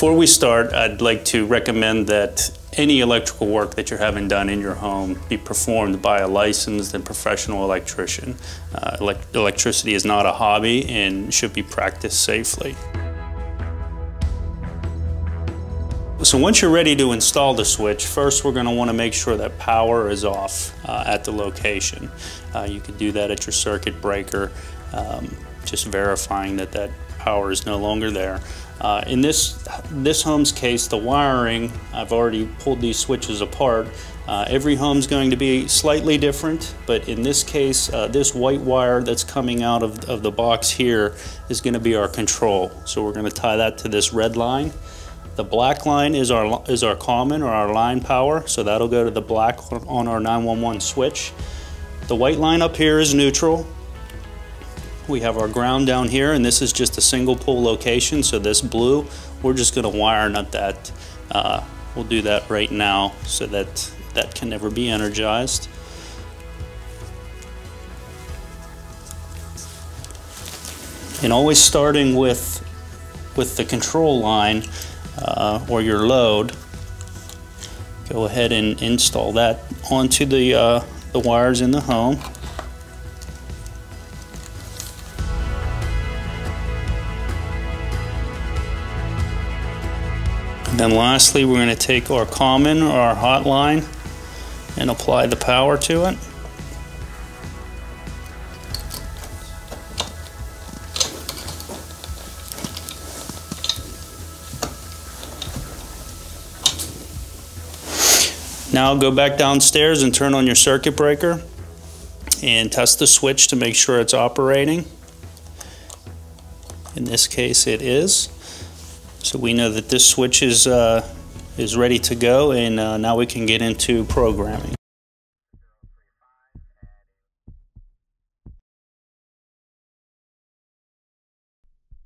Before we start, I'd like to recommend that any electrical work that you're having done in your home be performed by a licensed and professional electrician. Electricity is not a hobby and should be practiced safely. So once you're ready to install the switch, first we're going to want to make sure that power is off at the location. You can do that at your circuit breaker, just verifying that that power is no longer there. In this home's case, the wiring, I've already pulled these switches apart. Every home's going to be slightly different, but in this case, this white wire that's coming out of the box here is going to be our control. So we're going to tie that to this red line. The black line is our common or our line power, so that'll go to the black on our 911 switch. The white line up here is neutral. We have our ground down here, and this is just a single pole location, so this blue, we're just going to wire nut that. We'll do that right now so that that can never be energized. And always starting with the control line or your load, go ahead and install that onto the wires in the home. And then lastly, we're going to take our common or our hot line and apply the power to it. Now go back downstairs and turn on your circuit breaker and test the switch to make sure it's operating. In this case it is. So we know that this switch is ready to go, and now we can get into programming.